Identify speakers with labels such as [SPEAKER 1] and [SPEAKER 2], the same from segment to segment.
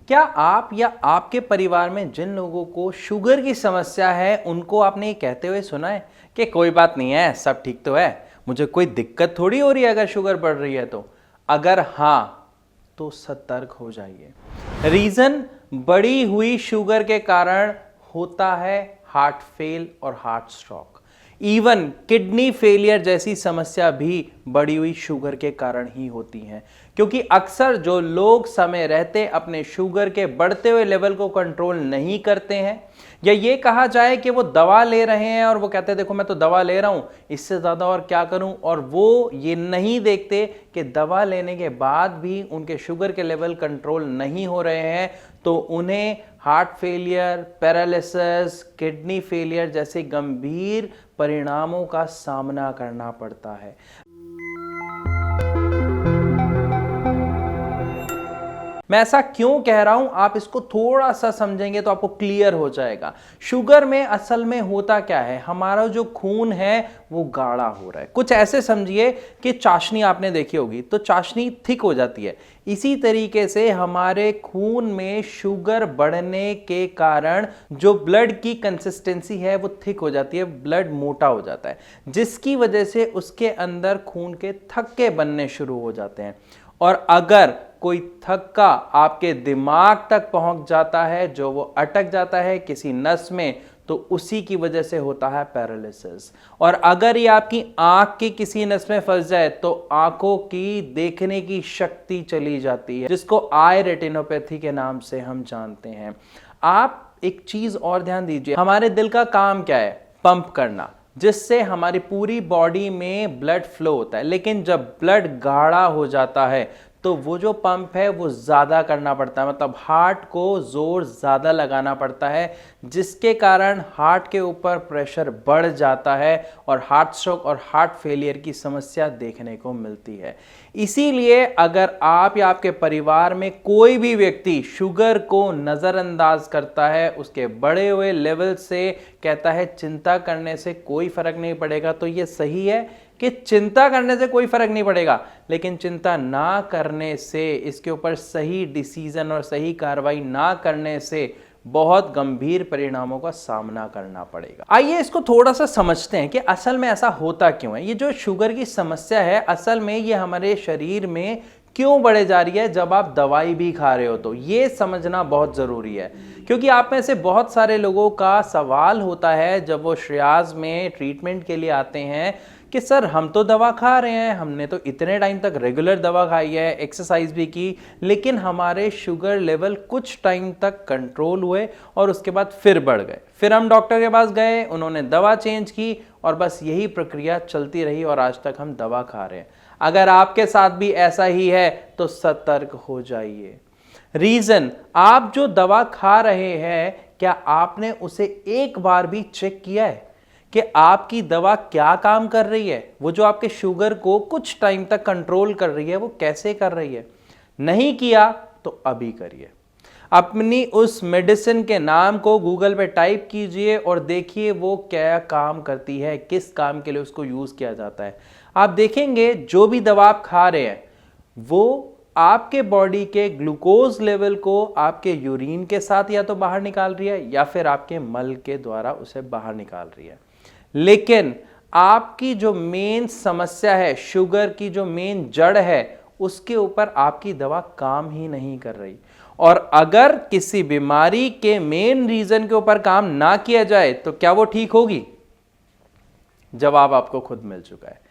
[SPEAKER 1] क्या आप या आपके परिवार में जिन लोगों को शुगर की समस्या है उनको आपने ये कहते हुए सुना है कि कोई बात नहीं है, सब ठीक तो है, मुझे कोई दिक्कत थोड़ी हो रही है अगर शुगर बढ़ रही है तो? अगर हाँ तो सतर्क हो जाइए। रीजन बढ़ी हुई शुगर के कारण होता है हार्ट फेल और heart stroke. Even kidney failure जैसी समस्या भी बढ़ी हुई शुगर के कारण ही होती हैं, क्योंकि अक्सर जो लोग समय रहते अपने शुगर के बढ़ते हुए लेवल को कंट्रोल नहीं करते हैं, या ये कहा जाए कि वो दवा ले रहे हैं और वो कहते हैं देखो मैं तो दवा ले रहा हूं, इससे ज्यादा और क्या करूं, और वो ये नहीं देखते कि दवा लेने के बाद भी उनके शुगर के लेवल कंट्रोल नहीं हो रहे हैं, तो उन्हें heart failure, paralysis, kidney failure जैसे गंभीर परिणामों का सामना करना पड़ता है। मैं ऐसा क्यों कह रहा हूं, आप इसको थोड़ा सा समझेंगे तो आपको क्लियर हो जाएगा। शुगर में असल में होता क्या है, हमारा जो खून है वो गाढ़ा हो रहा है। कुछ ऐसे समझिए कि चाशनी आपने देखी होगी तो चाशनी थिक हो जाती है। इसी तरीके से हमारे खून में शुगर बढ़ने के कारण जो ब्लड की कंसिस्टेंसी है वो थिक हो जाती है, ब्लड मोटा हो जाता है, जिसकी वजह से उसके अंदर खून के थक्के बनने शुरू हो जाते हैं। और अगर कोई थक्का आपके दिमाग तक पहुंच जाता है, जो वो अटक जाता है किसी नस में, तो उसी की वजह से होता है पैरालिसिस। और अगर ये आपकी आंख की किसी नस में फंस जाए तो आंखों की देखने की शक्ति चली जाती है, जिसको आई रेटिनोपैथी के नाम से हम जानते हैं। आप एक चीज और ध्यान दीजिए, हमारे दिल का काम क्या है? पंप करना, जिससे हमारी पूरी बॉडी में ब्लड फ्लो होता है। लेकिन जब ब्लड गाढ़ा हो जाता है तो वो जो पंप है वो ज़्यादा करना पड़ता है, मतलब हार्ट को जोर ज़्यादा लगाना पड़ता है, जिसके कारण हार्ट के ऊपर प्रेशर बढ़ जाता है और हार्ट स्ट्रोक और हार्ट फेलियर की समस्या देखने को मिलती है। इसीलिए अगर आप या आपके परिवार में कोई भी व्यक्ति शुगर को नज़रअंदाज करता है, उसके बढ़े हुए लेवल से कहता है चिंता करने से कोई फर्क नहीं पड़ेगा, तो ये सही है कि चिंता करने से कोई फर्क नहीं पड़ेगा, लेकिन चिंता ना करने से, इसके ऊपर सही डिसीजन और सही कार्रवाई ना करने से बहुत गंभीर परिणामों का सामना करना पड़ेगा। आइए इसको थोड़ा सा समझते हैं कि असल में ऐसा होता क्यों है। ये जो शुगर की समस्या है, असल में ये हमारे शरीर में क्यों बढ़े जा रही है जब आप दवाई भी खा रहे हो, तो ये समझना बहुत जरूरी है। क्योंकि आप में से बहुत सारे लोगों का सवाल होता है जब वो श्रेयास में ट्रीटमेंट के लिए आते हैं कि सर हम तो दवा खा रहे हैं, हमने तो इतने टाइम तक रेगुलर दवा खाई है, एक्सरसाइज भी की, लेकिन हमारे शुगर लेवल कुछ टाइम तक कंट्रोल हुए और उसके बाद फिर बढ़ गए। फिर हम डॉक्टर के पास गए, उन्होंने दवा चेंज की और बस यही प्रक्रिया चलती रही और आज तक हम दवा खा रहे हैं। अगर आपके साथ भी ऐसा ही है तो सतर्क हो जाइए। रीजन, आप जो दवा खा रहे हैं, क्या आपने उसे एक बार भी चेक किया है कि आपकी दवा क्या काम कर रही है? वो जो आपके शुगर को कुछ टाइम तक कंट्रोल कर रही है वो कैसे कर रही है? नहीं किया तो अभी करिए। अपनी उस मेडिसिन के नाम को गूगल पे टाइप कीजिए और देखिए वो क्या काम करती है, किस काम के लिए उसको यूज किया जाता है। आप देखेंगे जो भी दवा आप खा रहे हैं वो आपके बॉडी के ग्लूकोज लेवल को आपके यूरिन के साथ या तो बाहर निकाल रही है या फिर आपके मल के द्वारा उसे बाहर निकाल रही है। लेकिन आपकी जो मेन समस्या है, शुगर की जो मेन जड़ है, उसके ऊपर आपकी दवा काम ही नहीं कर रही। और अगर किसी बीमारी के मेन रीजन के ऊपर काम ना किया जाए तो क्या वो ठीक होगी? जवाब आपको खुद मिल चुका है।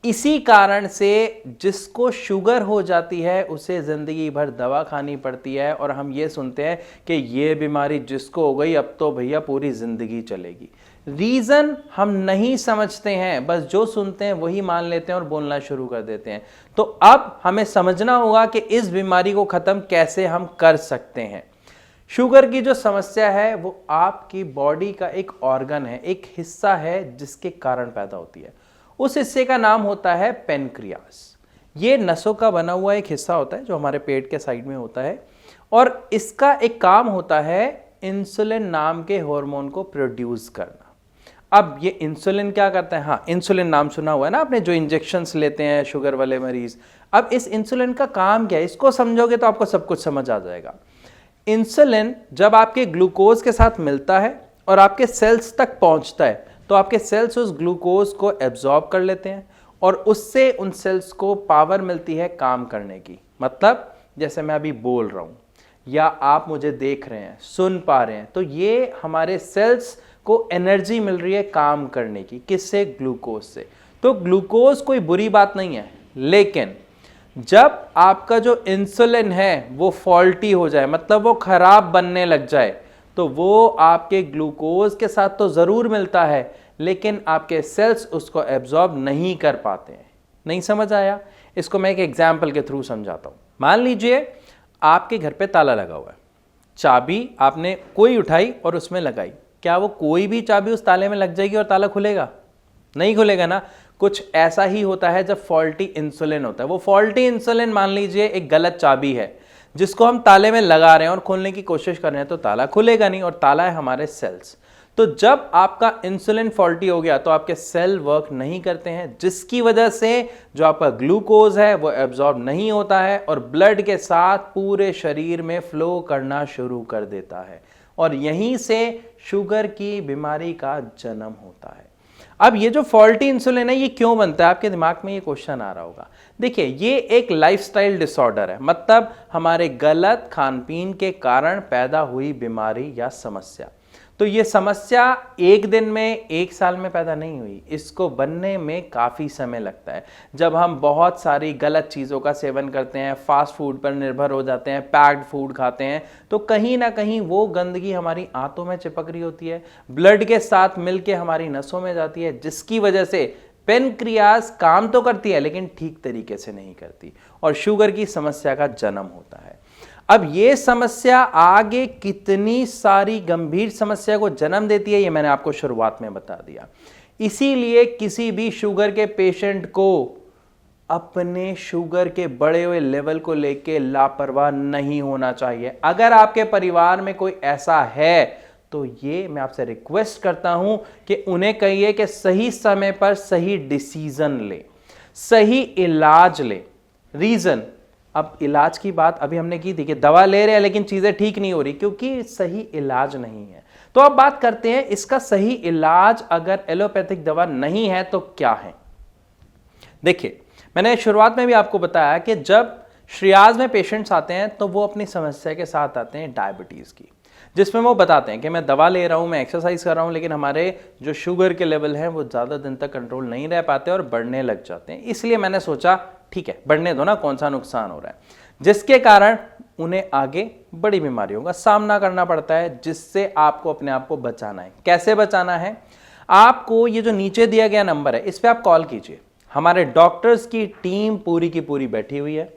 [SPEAKER 1] इसी कारण से जिसको शुगर हो जाती है उसे जिंदगी भर दवा खानी पड़ती है और हम ये सुनते हैं कि ये बीमारी जिसको हो गई अब तो भैया पूरी जिंदगी चलेगी। रीजन हम नहीं समझते हैं, बस जो सुनते हैं वही मान लेते हैं और बोलना शुरू कर देते हैं। तो अब हमें समझना होगा कि इस बीमारी को खत्म कैसे हम कर सकते हैं। शुगर की जो समस्या है वो आपकी बॉडी का एक ऑर्गन है, एक हिस्सा है जिसके कारण पैदा होती है। उस हिस्से का नाम होता है पेनक्रियास। ये नसों का बना हुआ एक हिस्सा होता है जो हमारे पेट के साइड में होता है और इसका एक काम होता है इंसुलिन नाम के हार्मोन को प्रोड्यूस करना। अब ये इंसुलिन क्या करता है? हाँ, इंसुलिन नाम सुना हुआ है ना आपने, जो इंजेक्शंस लेते हैं शुगर वाले मरीज। अब इस इंसुलिन का काम क्या है, इसको समझोगे तो आपको सब कुछ समझ आ जाएगा। इंसुलिन जब आपके ग्लूकोज के साथ मिलता है और आपके सेल्स तक पहुंचता है तो आपके सेल्स उस ग्लूकोज को एब्जॉर्ब कर लेते हैं और उससे उन सेल्स को पावर मिलती है काम करने की। मतलब जैसे मैं अभी बोल रहा हूं या आप मुझे देख रहे हैं, सुन पा रहे हैं, तो ये हमारे सेल्स को एनर्जी मिल रही है काम करने की। किससे? ग्लूकोज से। तो ग्लूकोज कोई बुरी बात नहीं है, लेकिन जब आपका जो इंसुलिन है वो फॉल्टी हो जाए, मतलब वो खराब बनने लग जाए, तो वो आपके ग्लूकोज के साथ तो जरूर मिलता है लेकिन आपके सेल्स उसको एब्जॉर्ब नहीं कर पाते हैं। नहीं समझ आया? इसको मैं एक एग्जाम्पल के थ्रू समझाता हूं। मान लीजिए आपके घर पे ताला लगा हुआ है, चाबी आपने कोई उठाई और उसमें लगाई, क्या वो कोई भी चाबी उस ताले में लग जाएगी और ताला खुलेगा? नहीं खुलेगा ना। कुछ ऐसा ही होता है जब फॉल्टी इंसुलिन होता है। वो फॉल्टी इंसुलिन मान लीजिए एक गलत चाबी है जिसको हम ताले में लगा रहे हैं और खोलने की कोशिश कर रहे हैं, तो ताला खुलेगा नहीं, और ताला है हमारे सेल्स। तो जब आपका इंसुलिन फॉल्टी हो गया तो आपके सेल वर्क नहीं करते हैं, जिसकी वजह से जो आपका ग्लूकोज है वो एब्जॉर्ब नहीं होता है और ब्लड के साथ पूरे शरीर में फ्लो करना शुरू कर देता है, और यहीं से शुगर की बीमारी का जन्म होता है। अब ये जो फॉल्टी इंसुलिन है ये क्यों बनता है? आपके दिमाग में ये क्वेश्चन आ रहा होगा। देखिए, ये एक लाइफस्टाइल डिसऑर्डर है, मतलब हमारे गलत खान पीन के कारण पैदा हुई बीमारी या समस्या। तो ये समस्या एक दिन में, एक साल में पैदा नहीं हुई, इसको बनने में काफ़ी समय लगता है। जब हम बहुत सारी गलत चीज़ों का सेवन करते हैं, फास्ट फूड पर निर्भर हो जाते हैं, पैक्ड फूड खाते हैं, तो कहीं ना कहीं वो गंदगी हमारी आंतों में चिपक रही होती है, ब्लड के साथ मिलके हमारी नसों में जाती है, जिसकी वजह से पेनक्रियाज काम तो करती है लेकिन ठीक तरीके से नहीं करती, और शुगर की समस्या का जन्म होता है। अब ये समस्या आगे कितनी सारी गंभीर समस्या को जन्म देती है ये मैंने आपको शुरुआत में बता दिया। इसीलिए किसी भी शुगर के पेशेंट को अपने शुगर के बढ़े हुए लेवल को लेके लापरवाह नहीं होना चाहिए। अगर आपके परिवार में कोई ऐसा है तो ये मैं आपसे रिक्वेस्ट करता हूं कि उन्हें कहिए कि सही समय पर सही डिसीजन ले, सही इलाज ले। रीजन, अब इलाज की बात अभी हमने की थी कि दवा ले रहे हैं लेकिन चीजें ठीक नहीं हो रही क्योंकि सही इलाज नहीं है। तो अब बात करते हैं इसका सही इलाज अगर एलोपैथिक दवा नहीं है तो क्या है। देखिए, मैंने शुरुआत में भी आपको बताया कि जब श्रियाज में पेशेंट्स आते हैं तो वो अपनी समस्या के साथ आते हैं डायबिटीज की, जिसमें वो बताते हैं कि मैं दवा ले रहा हूं, मैं एक्सरसाइज कर रहा हूं, लेकिन हमारे जो शुगर के लेवल हैं वो ज़्यादा दिन तक कंट्रोल नहीं रह पाते और बढ़ने लग जाते हैं। इसलिए मैंने सोचा ठीक है, बढ़ने दो ना, कौन सा नुकसान हो रहा है, जिसके कारण उन्हें आगे बड़ी बीमारियों का सामना करना पड़ता है, जिससे आपको अपने आप को बचाना है। कैसे बचाना है? आपको ये जो नीचे दिया गया नंबर है इस पर आप कॉल कीजिए। हमारे डॉक्टर्स की टीम पूरी की पूरी बैठी हुई है,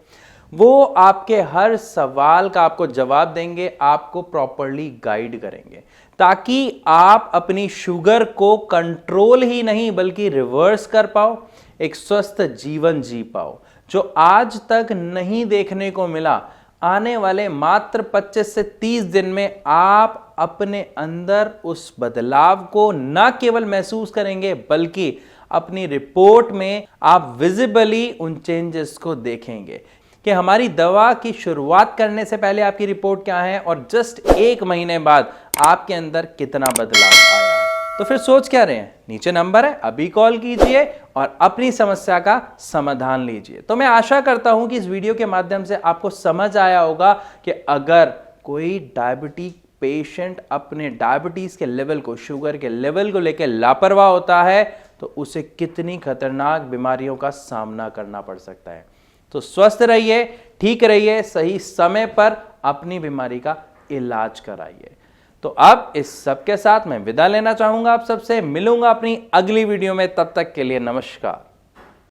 [SPEAKER 1] वो आपके हर सवाल का आपको जवाब देंगे, आपको प्रॉपर्ली गाइड करेंगे ताकि आप अपनी शुगर को कंट्रोल ही नहीं बल्कि रिवर्स कर पाओ, एक स्वस्थ जीवन जी पाओ, जो आज तक नहीं देखने को मिला। आने वाले मात्र 25 से 30 दिन में आप अपने अंदर उस बदलाव को न केवल महसूस करेंगे बल्कि अपनी रिपोर्ट में आप विजिबली उन चेंजेस को देखेंगे कि हमारी दवा की शुरुआत करने से पहले आपकी रिपोर्ट क्या है और जस्ट 1 महीने बाद आपके अंदर कितना बदलाव आया है। तो फिर सोच क्या रहे हैं? नीचे नंबर है, अभी कॉल कीजिए और अपनी समस्या का समाधान लीजिए। तो मैं आशा करता हूं कि इस वीडियो के माध्यम से आपको समझ आया होगा कि अगर कोई डायबिटिक पेशेंट अपने डायबिटीज के लेवल को, शुगर के लेवल को लेकर लापरवाह होता है तो उसे कितनी खतरनाक बीमारियों का सामना करना पड़ सकता है। तो स्वस्थ रहिए, ठीक रहिए, सही समय पर अपनी बीमारी का इलाज कराइए। तो अब इस सब के साथ मैं विदा लेना चाहूंगा, आप सबसे मिलूंगा अपनी अगली वीडियो में। तब तक के लिए नमस्कार।